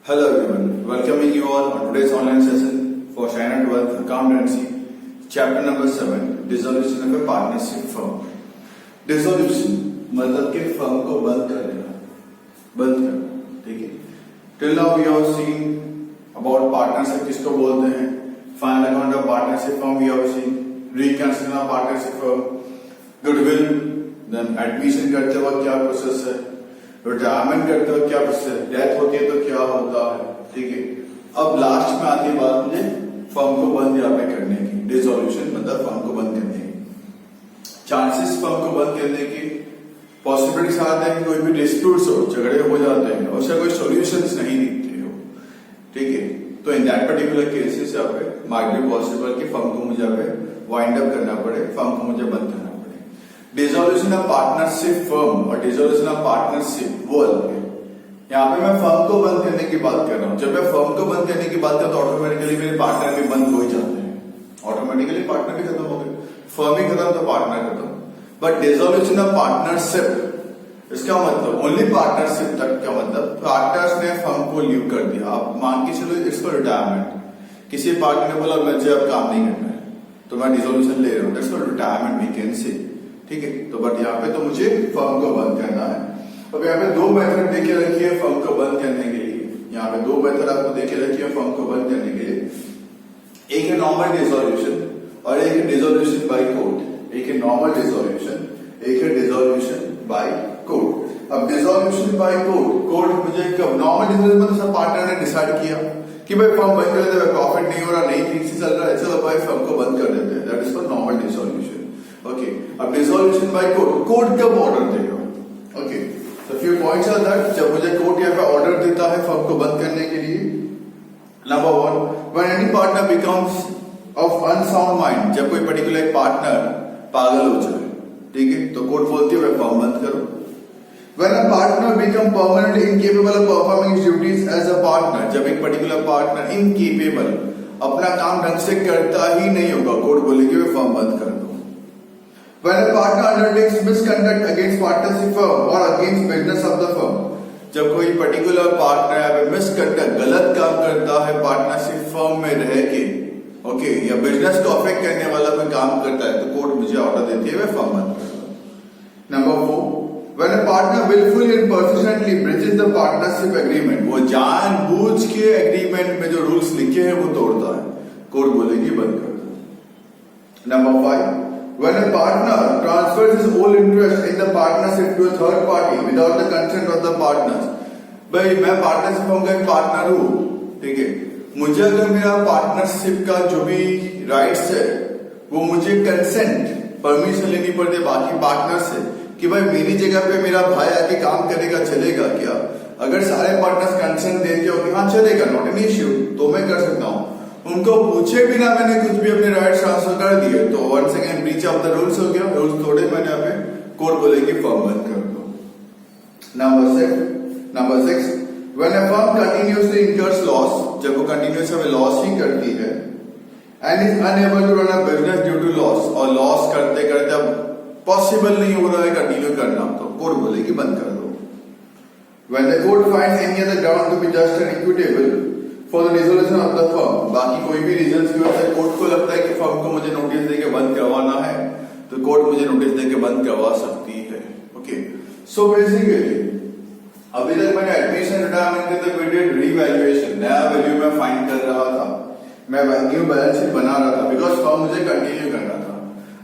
Hello everyone, welcoming you all on today's online session for China 12th Accountancy, chapter number 7, Dissolution of a Partnership Firm. Dissolution मतलब कि firm को बंद कर देना, बंद करना, ठीक है. Till now we have seen about partnership किसको बोलते हैं, final account of partnership firm we have seen, reconstruction of partnership firm, goodwill, then admission करते वक्त क्या प्रोसेस है, रिटायरमेंट करते हो क्या प्रोसेस, डेथ होती है तो क्या होता है, ठीक है. अब लास्ट में आती है बात मुझे फर्म को बंद यहाँ पे करने की. डिसोल्यूशन मतलब फर्म को बंद करने की. चांसेस फर्म को बंद करने की पॉसिबिलिटीज आते हैं कि कोई भी डिस्प्यूट्स हो, झगड़े हो जाते हैं, उसका कोई सॉल्यूशंस नहीं दिखते हो, ठीक है. तो इन दैट पर्टिकुलर केसेस यहाँ पे माइट बी पॉसिबल कि फर्म को मुझे यहाँ पे वाइंड अप करना पड़े, फर्म को मुझे बंद करना पड़े. डिसोल्यूशन ऑफ पार्टनरशिप फर्म और डिसोल्यूशन ऑफ पार्टनरशिप वो अलग है. यहाँ पे मैं फर्म को बंद करने की बात कर रहा हूँ. जब मैं फर्म को बंद करने की बात करता हूँ तो ऑटोमेटिकली मेरे पार्टनर भी बंद हो ही जाते हैं, ऑटोमेटिकली पार्टनर भी खत्म हो गए, फर्म ही खत्म तो पार्टनर खत्म. बट डिसोल्यूशन ऑफ पार्टनरशिप इसका मतलब ओनली पार्टनरशिप तक का मतलब पार्टनर्स ने फर्म को लीव कर दिया. आप मान के चलो इट्स फॉर रिटायरमेंट, किसी पार्टनर ने बोला मुझे अब काम नहीं करना है तो मैं डिसोल्यूशन ले रहा हूँ, that's for retirement we can say, ठीक है. तो बट यहाँ पे तो मुझे फर्म को बंद करना है. अब यहाँ पे दो मेथड देखे रखी है फर्म को बंद करने के लिए. यहाँ पे दो मेथड आपको देखे रखी है फर्म को बंद करने के लिए. एक है नॉर्मल डिसोल्यूशन और एक है डिसोल्यूशन बाय कोर्ट. एक है नॉर्मल डिसोल्यूशन, एक है डिसोल्यूशन बाय कोर्ट. अब डिसोल्यूशन बाय कोर्ट, कोर्ट मुझे कब नॉर्मल डिसोल्यूशन मतलब सब पार्टनर ने डिसाइड किया कि भाई फर्म बंद कर देते हैं, प्रॉफिट नहीं हो रहा, नहीं ठीक से चल रहा है, चलो भाई फर्म को बंद कर देते हैं, that is for normal dissolution. Okay. अब डिसोल्यूशन बाय कोर्ट, कोर्ट कब ऑर्डर देगा. ओके. तो फ्यू पॉइंट्स आर दैट जब मुझे कोर्ट यहाँ पे ऑर्डर देता है फर्म को बंद करने के लिए. Number one, when any partner becomes of unsound mind, जब कोई पर्टिकुलर पार्टनर पागल हो जाए, ठीक है, तो कोर्ट बोलती है फर्म बंद करो. When a partner become permanently incapable of performing his duties as a partner, जब एक पर्टिकुलर पार्टनर इनकेपेबल अपना काम ढंग से करता ही नहीं होगा, कोर्ट बोलेगी वे फर्म बंद कर दो. When a partner undertakes misconduct against partnership firm or against business of the firm, जब कोई पर्टिकुलर पार्टनर मिसकंडक्ट गलत काम करता है पार्टनरशिप फर्म में रह के, ओके, या बिजनेस को अफेक्ट करने वाला कोई काम करता है तो कोर्ट मुझे ऑर्डर देती है वे फर्म बंद कर दो. Number 4, when a partner willfully and persistently breaches the partnership agreement, वो जानबूझ के एग्रीमेंट में जो रूल्स लिखे हैं वो तोड़ता है, कोर्ट बोलेगी बंद कर दो. Number 5, when a partner transfers his whole interest in the partnership to a third party without the consent of the partners. भाई मैं पार्टनरशिप फर्म का एक पार्टनर हूँ, ठीक है, मुझे अगर मेरा पार्टनरशिप का जो भी राइट्स है वो मुझे कंसेंट परमिशन लेनी पड़ती है बाकी पार्टनर से कि भाई मेरी जगह पे मेरा भाई आके काम करेगा, चलेगा क्या. अगर सारे पार्टनर्स कंसेंट देते हो कि हाँ चलेगा, नॉट एन इश्यू, तो मैं कर सकता हूँ. उनको पूछे बिना मैंने कुछ भी अपने राइट्स ट्रांसफर कर दिए तो once again breach of the rules हो गया, रूल्स तोड़े मैंने यहाँ पे, कोर्ट बोलेगी फर्म बंद कर दो. Number 6, when a firm continuously incurs loss, जब वो कंटिन्यूस में लॉस ही करती है and is unable to run a business due to loss, और लॉस करते करते अब पॉसिबल नहीं हो रहा है कंटिन्यू करना, तो कोर्ट बोलेगी बंद कर दो. When the court finds any other ground to be just and equitable for the dissolution of the firm, बाकी कोई भी रीजन की वजह से कोर्ट को लगता है कि फर्म को मुझे नोटिस देके बंद करवाना है तो कोर्ट मुझे नोटिस देके बंद करवा सकती है. ओके. सो बेसिकली अभी तक मैंने एडमिशन रिटायरमेंट के तक डिड रीवैल्यूएशन, नया वैल्यू मैं फाइंड कर रहा था, मैं न्यू बैलेंस शीट बना रहा था बिकॉज फर्म मुझे कंटिन्यू करना था.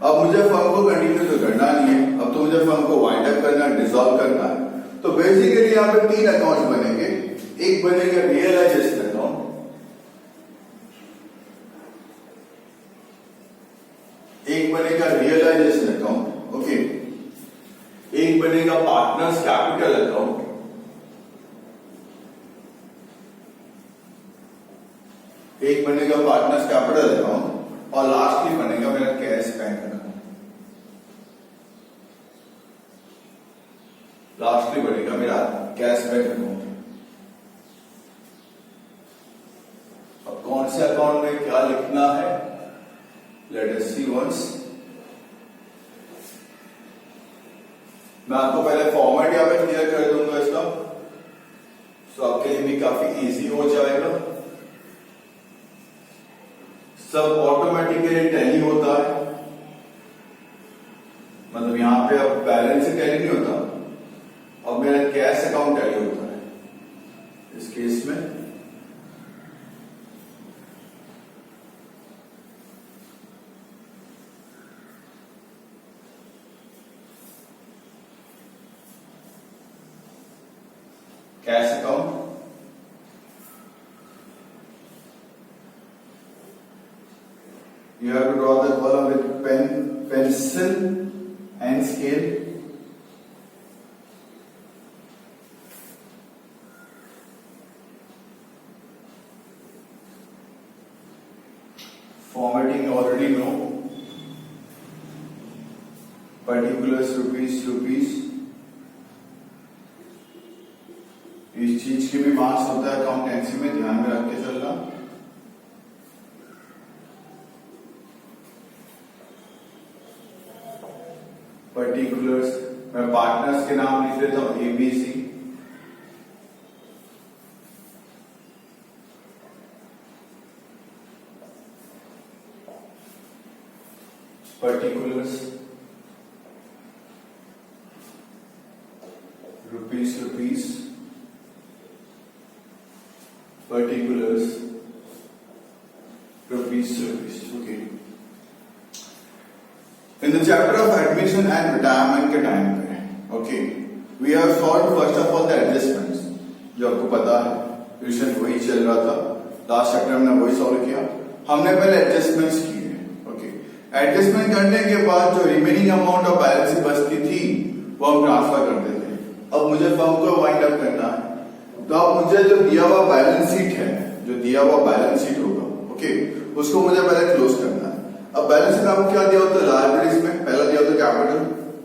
अब मुझे फर्म को कंटिन्यू तो करना नहीं है, अब तो मुझे फर्म को वाइंड अप करना है, डिसॉल्व करना है. तो बेसिकली यहाँ पे 3 अकाउंट बनेंगे. एक बनेगा रियलाइजेशन अकाउंट, एक बनेगा रियलाइजेशन अकाउंट, ओके, एक बनेगा पार्टनर्स कैपिटल अकाउंट, एक बनेगा पार्टनर्स कैपिटल अकाउंट, और लास्टली बनेगा मेरा कैश बैंक अकाउंट. लास्टली बनेगा मेरा कैश बैंक अकाउंट. अब कौन से अकाउंट में क्या लिखना है, लेट अस सी वंस. मैं आपको पहले फॉर्मेट यहाँ पे क्लियर कर दूंगा इसका. तो आपके लिए भी काफी इजी हो जाएगा। सब ऑटोमेटिकली टैली होता है, मतलब यहां पे अब बैलेंस से टैली नहीं होता, अब मेरा कैश अकाउंट टैली होता है इस केस में। Cash account, you have to draw the column with pencil and scale. Formatting you already know. Particulars rupees. इस चीज के भी मार्क्स होता है अकाउंटेंसी में, ध्यान में रख के चलना। पर्टिकुलर्स, मैं पार्टनर्स के नाम लिख देता हूं ABC। Particulars rupees, particulars rupees. Okay. In the chapter of admission and retirement के टाइम पे, okay, we have solved first of all the adjustments, जो आपको पता है ट्यूशन वही चल रहा था, लास्ट चैप्टर हमने वही सॉल्व किया। हमने पहले एडजस्टमेंट्स किए, ओके। एडजस्टमेंट करने के बाद जो रिमेनिंग अमाउंट ऑफ बैलेंस बचती थी वो हम ट्रांसफर करते थे। अब मुझे फर्म को वाइंड अप करना है, तो अब मुझे जो दिया हुआ बैलेंस शीट है, जो दिया हुआ बैलेंस शीट होगा, ओके, उसको मुझे पहले क्लोज करना है। अब बैलेंस शीट आपको क्या दिया होता है लायबिलिटीज में, पहला दिया होता है कैपिटल,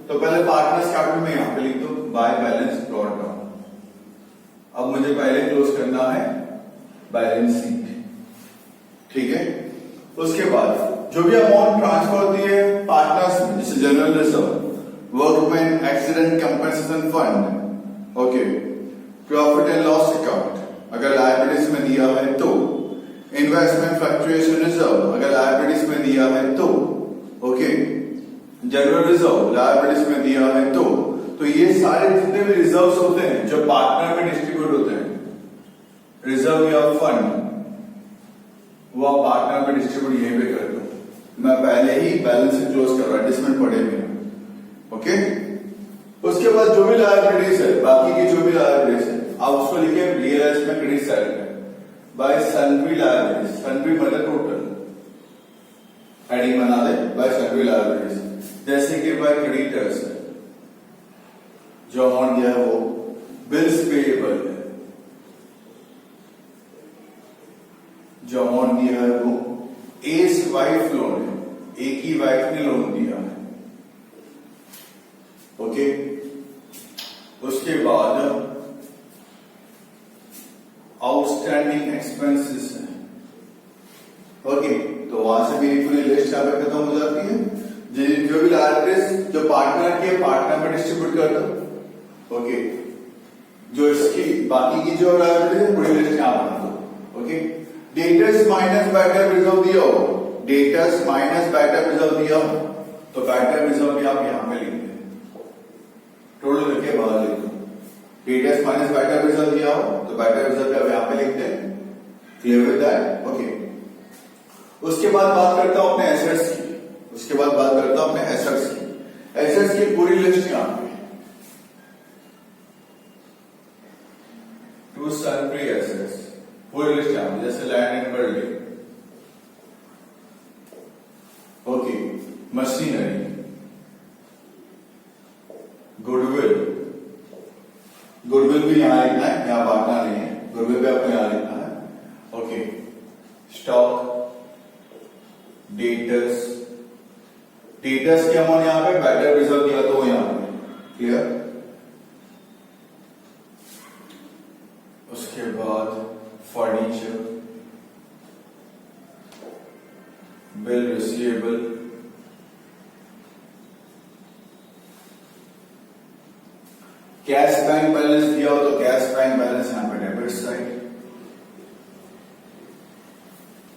तो पहले पार्टनर्स कैपिटल में यहां पे लिख दो बाय बैलेंस ब्रॉट डाउन। अब मुझे पहले क्लोज करना है बैलेंस शीट, ठीक है। उसके बाद जो भी अमाउंट ट्रांसफर होती है पार्टनर्स में, जैसे general reserve, workman accident compensation fund, okay, profit and loss account अगर लायबिलिटीज में दिया है तो, इन्वेस्टमेंट फ्लक्चुएशन रिजर्व अगर लायबिलिटीज में दिया है तो, ओके, जनरल रिजर्व लायबिलिटीज में दिया है तो ये सारे जितने भी रिजर्व्स होते हैं जो पार्टनर में डिस्ट्रीब्यूट होते हैं, रिजर्व या फंड, वो आप पार्टनर में डिस्ट्रीब्यूट यहीं पे कर दो। मैं पहले ही बैलेंस शीट क्लोज कर रहा हूं, एडजस्टमेंट पड़े हुए, ओके। उसके बाद जो भी लायबिलिटीज है, बाकी की जो भी लायबिलिटीज है, आप उसको लिखे रियल में क्रेडिट साइड में बाय सन्ड्री लायबिलिटीज, सन्ड्री मतलब टोटल, हेडिंग बना दे बाय सन्ड्री लायबिलिटीज। जैसे कि बाय क्रेडिटर्स है, जो अमाउंट दिया है वो बिल्स पेएबल है, जो अमाउंट दिया है वो एस वाइफ लोन है, एक ही वाइफ ने लोन दिया है, ओके। उसके बाद आउटस्टैंडिंग एक्सपेंसेस है, ओके, तो वहां से मेरी पूरी लिस्ट यहाँ पे खत्म हो जाती है। जो भी लायबिलिटीज जो पार्टनर की पार्टनर में डिस्ट्रीब्यूट कर दो, ओके। जो इसकी बाकी की जो लायबिलिटीज है पूरी लिस्ट यहाँ बना दो, okay. Debtors minus bad debt reserve दिया हो, debtors minus bad debt reserve दिया हो तो बैड डेट रिजर्व भी आप यहाँ पे लिख दें, टोटल करके बाहर लिख दो। Debtors minus bad debt reserve दिया हो तो बैड डेट रिजर्व आप यहाँ पे लिख दें, क्लियर विद दैट, ओके। उसके बाद बात करता हूं अपने एसेट्स की, उसके बाद बात करता हूं अपने एसेट्स की। एसेट्स की पूरी लिस्ट यहाँ पे, टू सन्ड्री एसेट्स पूरी लिस्ट यहाँ पे, जैसे land and building, okay, machinery, goodwill, goodwill भी यहां लिखना है, यहां बांटना नहीं है, गुडविल भी आपको यहां लिखना है, ओके। स्टॉक, डेटर्स, डेटर्स के अमाउंट यहां पे, बैड डेट रिजर्व दिया तो यहां पे, क्लियर। उसके बाद furniture, bill receivable, cash bank balance दिया हो तो कैश बैंक बैलेंस यहां पे डेबिट साइड।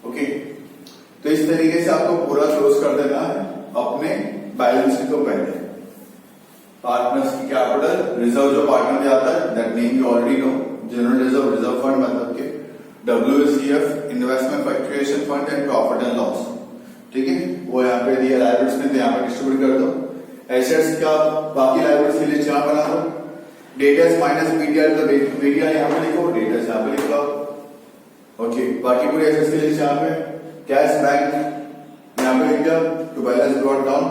ओके, तो इस तरीके से आपको पूरा क्लोज कर देना है अपने बैलेंस शीट को पहले। पार्टनर्स की कैपिटल रिजर्व जो पार्टनर में आता है that name you already know, general reserve reserve fund मतलब के, WCF investment fluctuation fund and profit and loss, ठीक है, वो यहाँ पे दिया लायबिलिटीज में, तो यहाँ पे डिस्ट्रीब्यूट कर दो। एसेट्स का बाकी लायबिलिटीज के लिए यहाँ बना दो, डेटर्स माइनस बीटीआर, तो बीटीआर यहाँ पे लिखो, डेटर्स यहाँ पे लिखो। ओके, बाकी पूरे एसेट्स के लिए यहाँ पे कैश बैंक यहाँ पे लिख दिया टू बैलेंस ब्रॉट डाउन।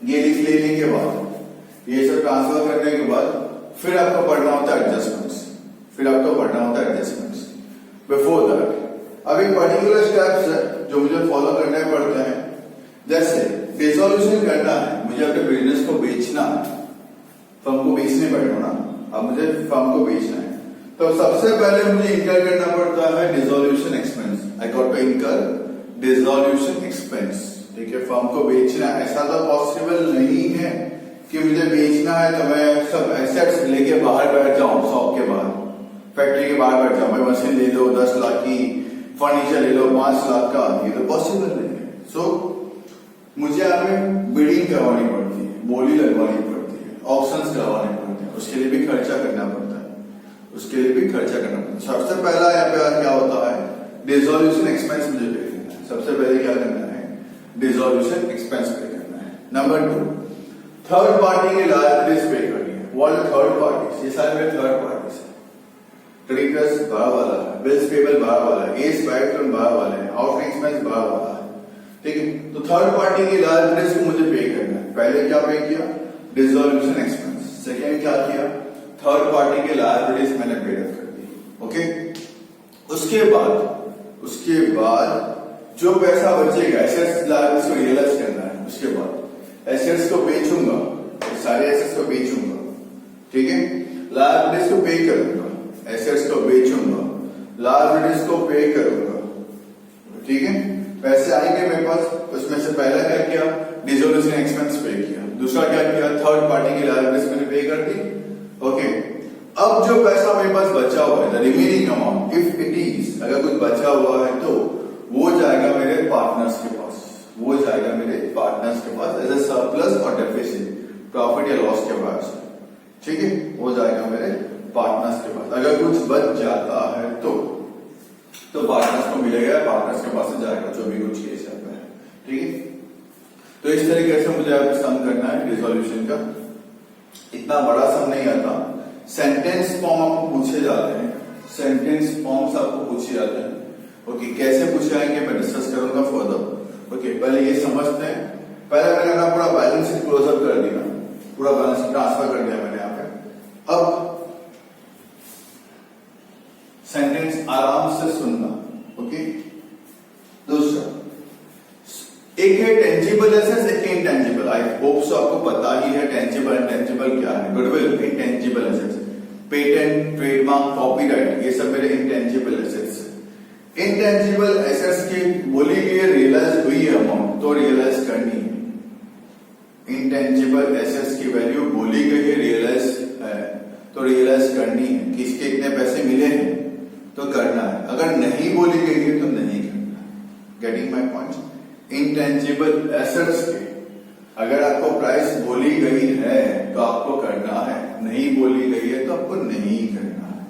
ये लिख लेने के बाद ये सब ट्रांसफर करने के बाद फिर आपको पढ़ना होता है एडजस्टमेंट्स, फिर आपको पढ़ना होता है एडजस्टमेंट्स। बिफोर दैट अब एक पर्टिकुलर स्टेप्स है जो मुझे फॉलो करने पड़ते हैं, जैसे डिसोल्यूशन करना है, मुझे अपने बिजनेस को बेचना है, फर्म को बेचने बैठो ना, अब मुझे फर्म को बेचना है, तो सबसे पहले मुझे इंकर करना पड़ता है dissolution expense. I got to incur dissolution expense, ठीक है। फर्म को बेचना, ऐसा तो पॉसिबल नहीं है कि मुझे बेचना है तो मैं सब एसेट्स लेके बाहर बैठ जाऊं, शॉप के बाहर, फैक्ट्री के बाहर बैठ जाऊं, भाई मशीन ले लो 10 लाख की, फर्नीचर ले लो 5 लाख का, ये तो पॉसिबल नहीं है। सो मुझे यहाँ पे बिडिंग करवानी पड़ती है, बोली लगवानी पड़ती है, ऑप्शंस करवाने पड़ते हैं, उसके लिए भी खर्चा करना पड़ता है, उसके लिए भी खर्चा करना पड़ता है। सबसे पहला यहाँ पे क्या होता है, डिसोल्यूशन एक्सपेंस मुझे पे करना है। सबसे पहले क्या करना है, डिसोल्यूशन एक्सपेंस पे करना है। नंबर 2, थर्ड पार्टी की लायबिलिटीज पे करनी है। व्हाट थर्ड पार्टी, ये सारे मेरे थर्ड पार्टी है। क्रेडिटर्स बाहर वाला है, बिल्स पेबल बाहर वाला है, एस बाइटर्न बाहर वाला है, आउटगोइंग एक्सपेंस बाहर वाला है, ठीक है। तो थर्ड पार्टी की लायबिलिटीज को मुझे पे करना है। पहले क्या पे किया, डिसोल्यूशन एक्सपेंस। सेकेंड क्या किया, थर्ड पार्टी की लायबिलिटीज मैंने पे कर दी। ओके, उसके बाद जो पैसा बचेगा, एसेट्स लायबिलिटीज को रियलाइज करना है, उसके बाद एसेट्स को बेचूंगा, सारे एसेट्स को बेचूंगा, ठीक है, लायबिलिटीज को पे करूंगा, एसेट्स को बेचूंगा, लायबिलिटीज को पे करूंगा, ठीक है। पैसे आएंगे मेरे पास, उसमें से पहला क्या किया, डिसोल्यूशन एक्सपेंस पे किया। दूसरा क्या किया, थर्ड पार्टी की लायबिलिटीज मैंने पे कर दी। ओके, अब जो पैसा मेरे पास बचा हुआ है, the remaining amount, if it is, अगर कुछ बचा हुआ है तो वो जाएगा मेरे पार्टनर्स के पास, वो जाएगा मेरे पार्टनर्स के पास एज ए सरप्लस और डेफिसिट, प्रॉफिट या लॉस के पास, ठीक है, वो जाएगा मेरे पार्टनर्स के पास। अगर कुछ बच जाता है तो पार्टनर्स को मिलेगा, पार्टनर्स के पास से जाएगा जो भी कुछ केस आता है, ठीक है। तो इस तरीके से मुझे आपको सम करना है डिसोल्यूशन का। इतना बड़ा सम नहीं आता, सेंटेंस फॉर्म आपको पूछे जाते हैं, सेंटेंस फॉर्म्स आपको पूछे जाते हैं। ओके, कैसे पूछे जाएंगे मैं डिस्कस करूंगा फर्दर। ओके, पहले ये समझते हैं। पहले मैंने अपना पूरा बैलेंस शीट क्लोजअप कर दिया, पूरा बैलेंस शीट ट्रांसफर कर दिया मैंने यहाँ पे। अब सेंटेंस आराम से सुनना। ओके, दूसरा, एक है टेंजिबल एसेट्स, एक है इंटेंजिबल। आई होप सो आपको पता ही है टेंजिबल इंटेंजिबल क्या है। Goodwill intangible assets, patent, trademark, copyright, ये सब मेरे इंटेंजिबल एसेट्स है। इंटेंजिबल एसेट्स की बोली गई रियलाइज हुई है अमाउंट, तो रियलाइज करनी है। इंटेंजिबल एसेट्स की वैल्यू बोली गई है, रियलाइज है, तो रियलाइज करनी है। किसके इतने पैसे मिले हैं तो करना है, अगर नहीं बोली गई है तो नहीं करना है। Getting my point. Intangible assets के अगर आपको प्राइस बोली गई है तो आपको करना है, नहीं बोली गई है तो आपको नहीं करना है।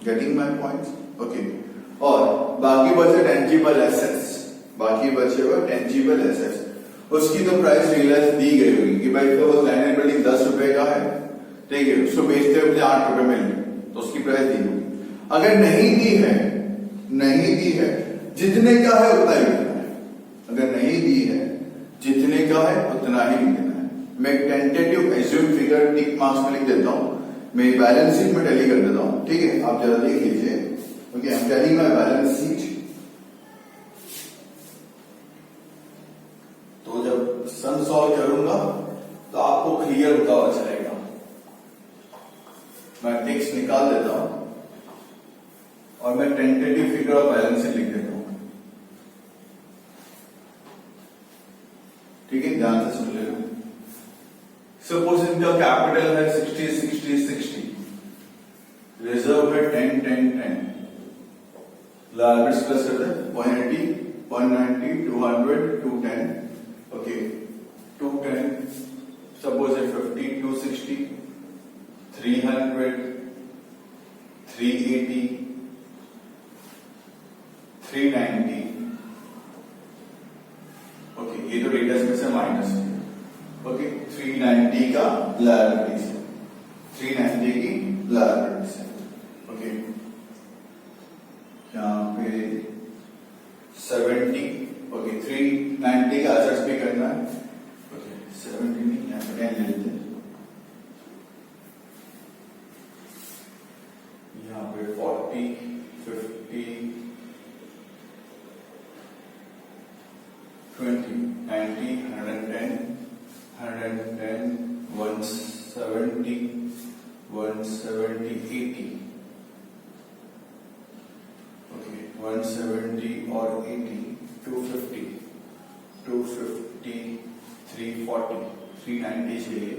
Getting my point. ओके, और बाकी बचे टेंजिबल एसेट्स, बाकी बचे हुए टेंजिबल एसेट्स, उसकी तो प्राइस रियलाइज दी गई होगी कि भाई तो लैंड एंड बिल्डिंग 10 रुपए का है, ठीक है, उसको बेचते हुए मुझे 8 रुपए मिल गए, तो उसकी प्राइस दी होगी। अगर नहीं दी है, नहीं दी है, जितने का है उतना ही लिखना है। अगर नहीं दी है, जितने का है उतना ही लिखना है। मैं एक टेंटेटिव एज्यूम फिगर टिक मार्क्स में लिख देता हूं, मेरी बैलेंस शीट में टैली कर देता हूं, ठीक है, आप जरा देख लीजिए। Okay, I am telling my balance sheet. तो जब सम सॉल्व करूंगा तो आपको क्लियर होता हुआ चलेगा। मैं टिक्स निकाल देता हूं और मैं tentative figure of balance sheet लिख देता हूं, ठीक है, ध्यान से सुन लेना। सपोज इनका कैपिटल है 60 60 60, रिजर्व है 10 10 10, लाइबिलिटीज प्लस करते हैं 180 190 200 210, ओके 210, सपोज है 50 260 300 380 390, ओके ये तो डेटर्स में से माइनस है, ओके 390 का लायबिलिटीज है, 390 की लायबिलिटीज है, ओके यहाँ पे 70, ओके 390 का एसेट्स पे करना है, ओके 70 नहीं यहाँ पे 10 ले लेते हैं, यहाँ पे 40 50 20 90 110 110 170 170 80, ओके 170 और 80 250 250 340 390 चाहिए,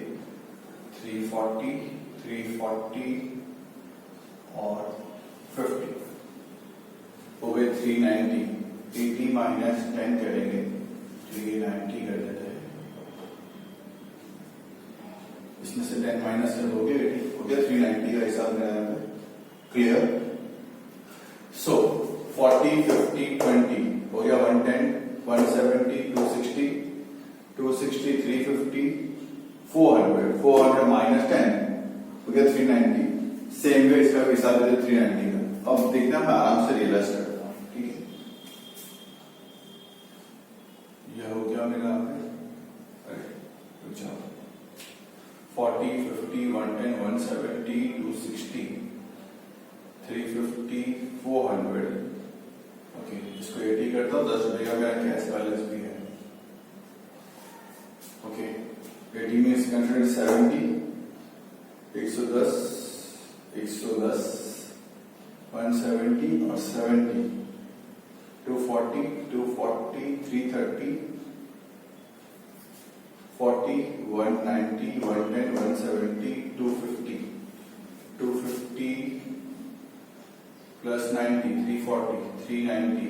340 340 और 50 हो गए 390, 80 माइनस 10 करेंगे 390 कर देते हैं, इसमें से 10 माइनस कर हो गया 390 का हिसाब लगाया है, क्लियर। सो 40 50 20 हो गया 110 170 260 260 350 400 400 माइनस 10 हो गया 390, सेम वे इसका हिसाब देते 390 का। अब देखना मैं आराम से रियलाइज करता हूँ, ठीक है यह हो गया मेरा, अरे रुक जाओ 40 50 110 170 260 350 400, ओके इसको 80 करता हूँ, 10 रुपए का मेरा कैश बैलेंस भी है, ओके 80 में 70 110 110 170 और 70 240 240 330 40 190 110 170 250 250 प्लस 90 340 390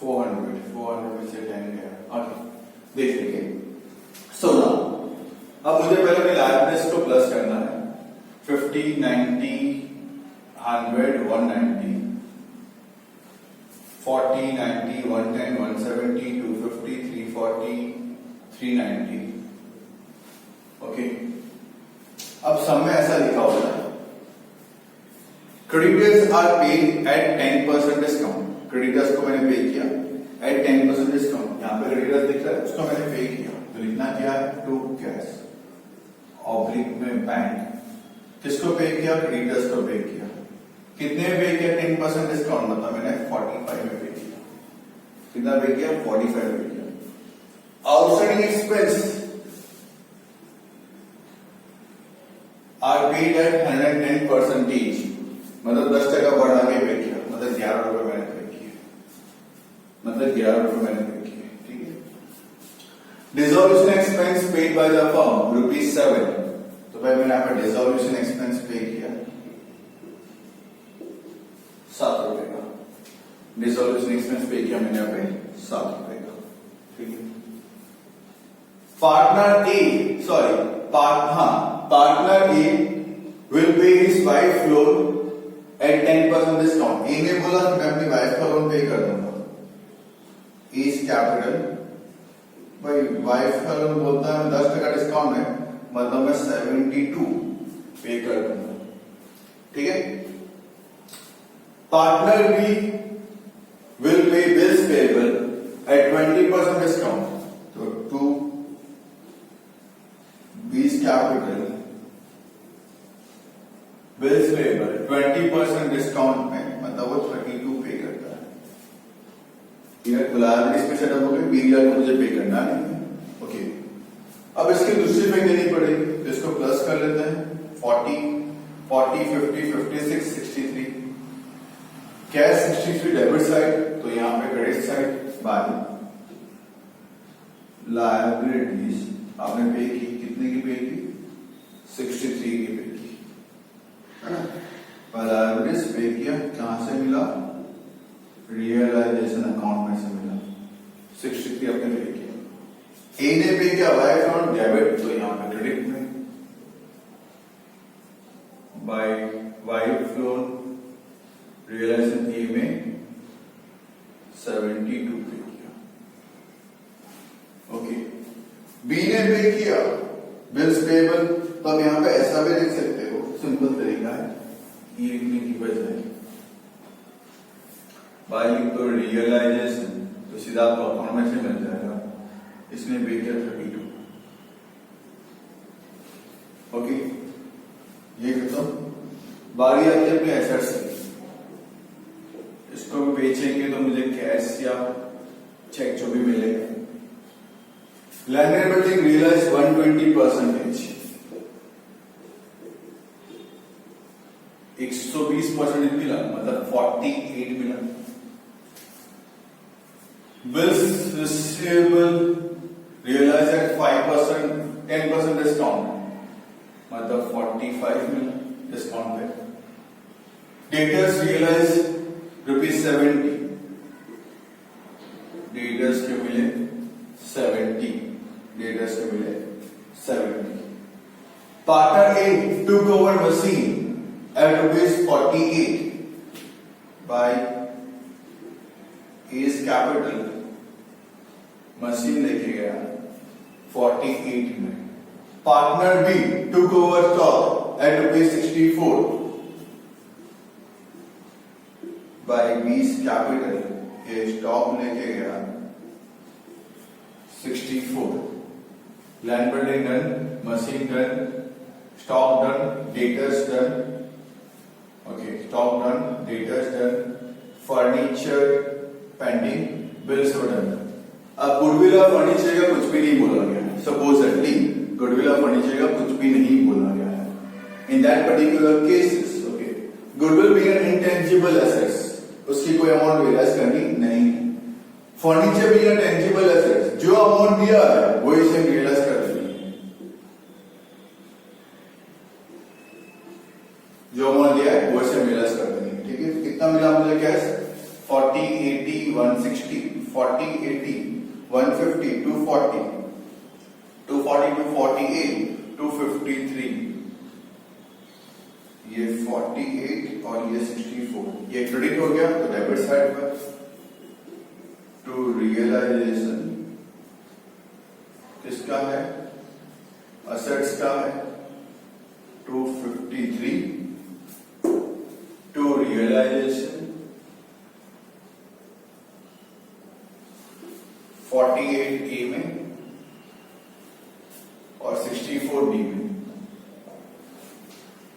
400 400 में से 10 गया, ओके देख लीजिए। सो अब मुझे पहले अपने लाइबिलिटीज को प्लस करना है, 50 90 100 190 40 90 110 170 250 340 390, ओके अब सब में ऐसा लिखा होता है, creditors are paid at 10% discount, creditors को मैंने पे किया एट 10% डिस्काउंट, यहाँ पे क्रेडिटर्स दिख रहा है उसको मैंने पे किया, तो लिखना क्या है टू कैश ऑब्लिक में बैंक, किसको पे किया क्रेडिटर्स को पे किया, कितने पे किया 10% डिस्काउंट, मतलब मैंने 45 में पे किया, कितना पे किया 45 पे किया। Outstanding expense are paid at 110%, मतलब 10% बढ़ा के पे किया, मतलब 11 रुपए मैंने पे किए, मतलब 11 रुपए मैंने पे किए, ठीक है। Dissolution expense paid by the firm ₹7, तो भाई मैंने यहाँ पे डिसॉल्यूशन एक्सपेंस पे किया 7 रुपए का, डिसॉल्यूशन एक्सपेंस पे किया मैंने यहाँ पे 7 रुपए का, ठीक है। Partner A will pay his wife loan at 10% discount, A ने बोला कि मैं अपनी वाइफ का लोन पे कर दूंगा, इज कैपिटल, भाई वाइफ का लोन बोलता है 10% डिस्काउंट है, मतलब मैं 72 पे कर दूंगा, ठीक है। Partner B will pay bills payable at 20% discount, तो 2 बीस कैपिटल बिल्स पेबल 20% डिस्काउंट में, मतलब वो 32 पे करता है, ये लायबिलिटीज पे सेटअप हो गई, बीरियल को मुझे पे करना नहीं, ओके। अब इसकी दूसरी पे देनी पड़ेगी, तो इसको प्लस कर लेते हैं 40 40 50 56 63, कैश 63 डेबिट साइड, तो यहां पे क्रेडिट साइड बाय लायबिलिटीज आपने पे की, कितने की पे की 63 की पे की, है ना। लायबिलिटीज पे किया, कहां से मिला, रियलाइजेशन अकाउंट में से मिला, 63 अपने पे किया। ए ने पे किया बाय फ्रॉम डेबिट, तो यहां पे क्रेडिट में बाय वाई फ्लोन रियलाइजेशन ए में 72 पे किया। ओके, बी ने पे किया बिल्स पेबल, तो अब यहां पे ऐसा भी लिख सकते हो, सिंपल तरीका है ये लिखने की बजाय बाय लिख तो रियलाइजेशन, तो सीधा आपको अकाउंट में से मिल जाएगा। इसने पे किया 32। ओके, ये खत्म। बारी आती है अपने एसेट्स की, इसको भी बेचेंगे तो मुझे कैश या चेक जो भी मिलेगा। लैंड एंड बिल्डिंग रियलाइज 120%, 120% मिला, मतलब 48 मिला। Bills receivable realise at 5%, 10% discount, मतलब 45 मिला डिस्काउंट पे। डेटर्स रियलाइज ₹70, डेटर्स के मिले 70, डेटर्स के मिले 70। Partner A took over machine at ₹48 by A's capital, machine लेके गया 48 में। Partner B took over stock at ₹64 by B's capital, ये स्टॉक लेके गया 64। Land building done, machine done, stock done, debtors done, okay, stock done, debtors done, furniture pending, bills done. अब goodwill of furniture का कुछ भी नहीं बोला गया है, सपोजेटली गुडविल ऑफ फर्नीचर का कुछ भी नहीं बोला गया है in that particular cases. Okay, goodwill being an intangible assets, उसकी कोई अमाउंट रियलाइज करनी नहीं है। Furniture being an tangible assets, जो अमाउंट दिया है वो इसे रियलाइज कर देनी है, जो अमाउंट दिया है वो इसे रियलाइज कर देनी है। ठीक है, कितना मिला मुझे कैश, 40, 80, 160, 40, 80, 150, 240, 240, 248, 253, ये 48 और ये 64, ये क्रेडिट हो गया तो डेबिट साइड पर। टू रियलाइजेशन किसका है, असेट्स का है, 253 टू रियलाइजेशन 48 ए में और 64 बी में।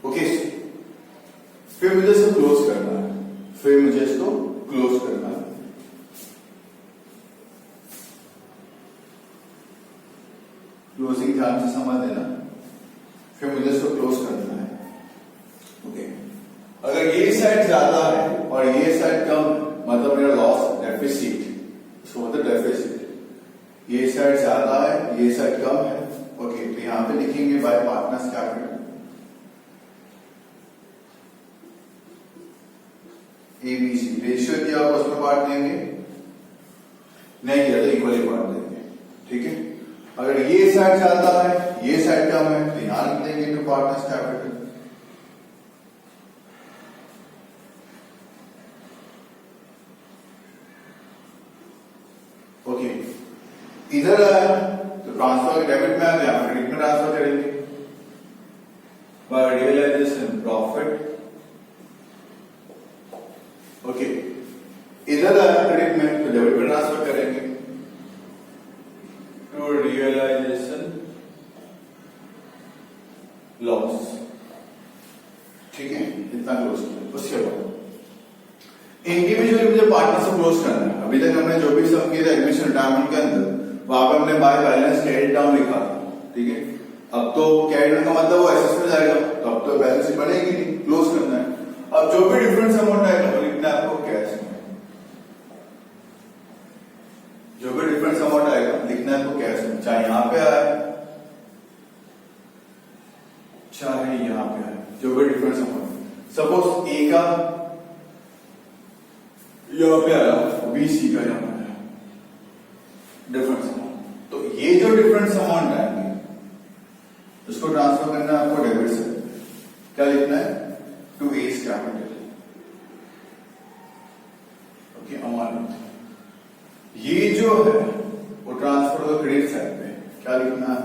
ओके, फिर मुझे इसको क्लोज करना है, फिर मुझे इसको क्लोज करना है। क्लोजिंग ध्यान से समझ देना, फिर मुझे इसको क्लोज करना है। ओके, अगर ये साइड ज्यादा है और ये साइड कम, मतलब मेरा लॉस डेफिसिट, इसको मतलब डेफिसिट, ये साइड ज्यादा है, ये साइड कम है। ओके, तो यहां पे लिखेंगे bye partners capital, ABC ratio दिया होगा उसमें बांट देंगे, नहीं दिया तो इक्वली बांट देंगे। ठीक है, अगर ये साइड ज्यादा है, ये साइड कम है, तो यहां लिख देंगे टू पार्टनर्स कैपिटल। ओके, इधर आया तो ट्रांसफर डेबिट में आ गया, क्रेडिट में ट्रांसफर करेंगे बाय रियलाइजेशन प्रॉफिट। ओके, इधर आया क्रेडिट में तो डेबिट में ट्रांसफर करेंगे टू रियलाइजेशन लॉस। ठीक है, इतना क्लोज किया। उसके बाद इंडिविजुअली मुझे पार्टनर से क्लोज करना है। अभी तक हमने जो भी सब किया था एडमिशन रिटायरमेंट के अंदर, वहां पर हमने बाय बैलेंस कैरी डाउन लिखा था। ठीक है, अब तो कैरी डाउन का मतलब वो एसेट्स में जाएगा, तो अब तो बैलेंस शीट बनेगी नहीं, क्लोज करना है। अब जो भी डिफरेंस अमाउंट आएगा वो लिखना है आपको कैश में, जो भी डिफरेंस अमाउंट आएगा लिखना है आपको कैश में, चाहे यहां पे आए जो भी डिफरेंट सम है, सपोज ए का यहाँ पे आया, बी सी का यहाँ पे आया डिफरेंस अमाउंट, तो ये जो डिफरेंस अमाउंट आएंगे उसको ट्रांसफर करना है आपको डेबिट से, क्या लिखना है, to as capital, okay amount. ये जो है वो ट्रांसफर होगा क्रेडिट साइड पे, क्या लिखना है,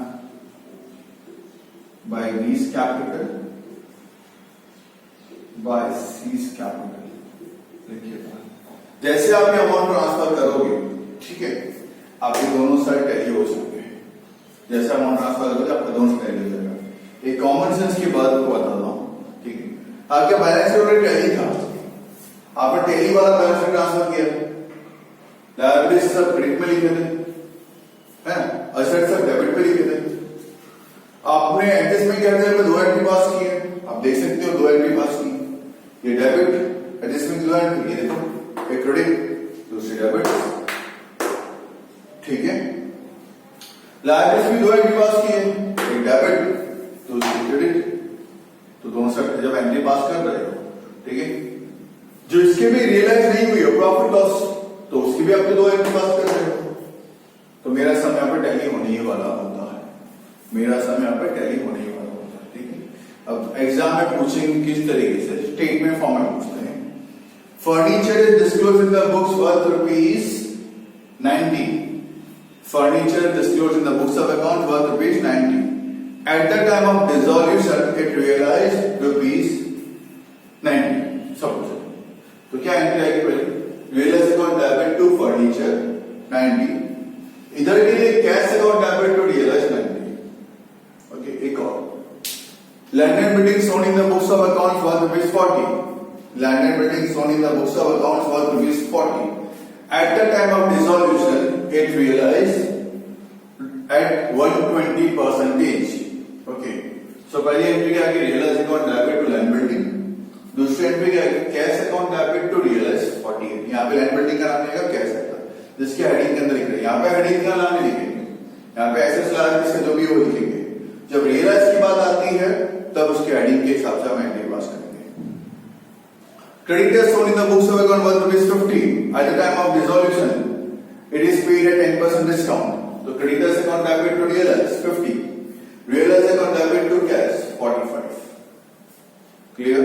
बाय बीस कैपिटल बाय सीज कैपिटल लिखिए। जैसे आप ये अमाउंट ट्रांसफर करोगे, ठीक है, आपके दोनों साइड टैली हो जाएंगे। जैसे अमाउंट ट्रांसफर करोगे आपका दोनों साइड टैली हो जाएगा। एक कॉमन सेंस की बात को बताता हूं, ठीक है, आपके बैलेंस शीट में टैली था, आपने टैली वाला बैलेंस शीट ट्रांसफर किया, लायबिलिटी सब क्रेडिट में लिखे थे, है असेट सब डेबिट पे लिखे थे, आपने एडजस्टमेंट करके दो एंट्री पास की है, आप देख सकते हो दो एंट्री पास की, ये डेबिट एडजस्टमेंट दो एंट्री, ये देखो एक क्रेडिट दूसरी डेबिट, ठीक है, लायबिलिटी भी दो एंट्री पास की है, एक डेबिट दूसरी क्रेडिट, तो दोनों साइड जब एंट्री पास कर रहे हो, ठीक है, जो इसके भी रियलाइज नहीं हुई है प्रॉफिट लॉस, तो उसकी भी आपको दो एंट्री पास कर रहे हो, तो मेरा सम यहाँ पर टैली होने ही वाला होता है, मेरा सम यहाँ पर टैली होने ही वाला होता है, ठीक है। अब एग्जाम में पूछेंगे किस तरीके से, स्टेटमेंट फॉर्म में पूछते हैं, furniture is disclosed in the books worth ₹90, furniture disclosed in the books of account worth ₹90. At the time of dissolution, it realized ₹90. Suppose. तो क्या एंट्री आएगी पहले? Realized account debit to furniture 90. इधर के लिए cash account debit to realized 90. Okay, एक और. Land and buildings owned in the books of accounts worth ₹40. Land and buildings owned in the books of accounts worth ₹40. At the time of dissolution, it realized at 120%. Okay. So पहली entry क्या आगे realise account debit to land building, दूसरी entry क्या आगे cash account debit to realise 40. यहाँ पे land building का नाम लिखेगा, कैश आएगा, जिसके हेडिंग के अंदर लिख रहे हैं, यहाँ पे हेडिंग का नाम नहीं लिखेंगे, यहाँ पे एसेट्स लायबिलिटीज जो भी वो लिखेंगे। जब रियलाइज की बात आती है तब उसके हेडिंग के हिसाब से हम एंट्री पास करेंगे। Creditors owned in the books of account worth ₹50. At the time of dissolution, it is paid at 10% discount. So creditors account debit to realize 50. Realize account debit to cash 45. Clear?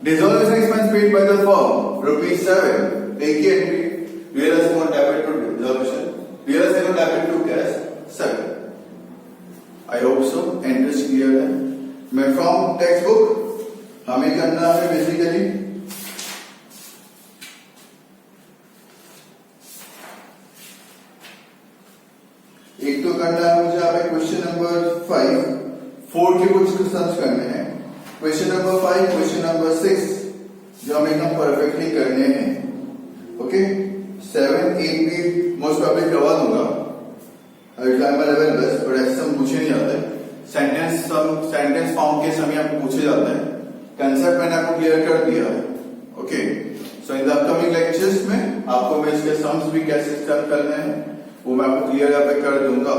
Dissolution expense paid by the firm ₹7. Take the entry. Realize account debit to dissolution. Realize account debit to cash 7. I hope so. Entries clear है. मैं from textbook हमें करना है basically एक तो करना है मुझे आप क्वेश्चन नंबर 5, 4 के कुछ सम्स करने हैं, क्वेश्चन नंबर 5, क्वेश्चन नंबर 6 जो हमें एकदम परफेक्टली करने हैं। ओके, 7, 8 भी मोस्ट प्रॉब्ली करवा दूंगा, लेवल बेस्ट, बट ऐसे सम पूछे नहीं जाते, सेंटेंस फॉर्म के समय आपको पूछे जाते हैं, कंसेप्ट मैंने आपको क्लियर कर दिया है। Okay, so in the upcoming lectures में आपको मैं इसके सम्स भी कैसे स्टार्ट करने हैं वो मैं आपको क्लियर यहाँ पे कर दूंगा।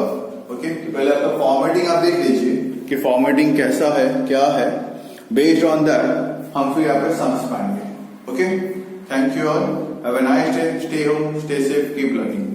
ओके, पहले आपका फॉर्मेटिंग आप देख लीजिए कि फॉर्मेटिंग कैसा है, क्या है, बेस्ड ऑन दैट हम फिर यहाँ पे सम्स पाएंगे। Okay, thank you all, have a nice day, stay home, stay safe, keep learning.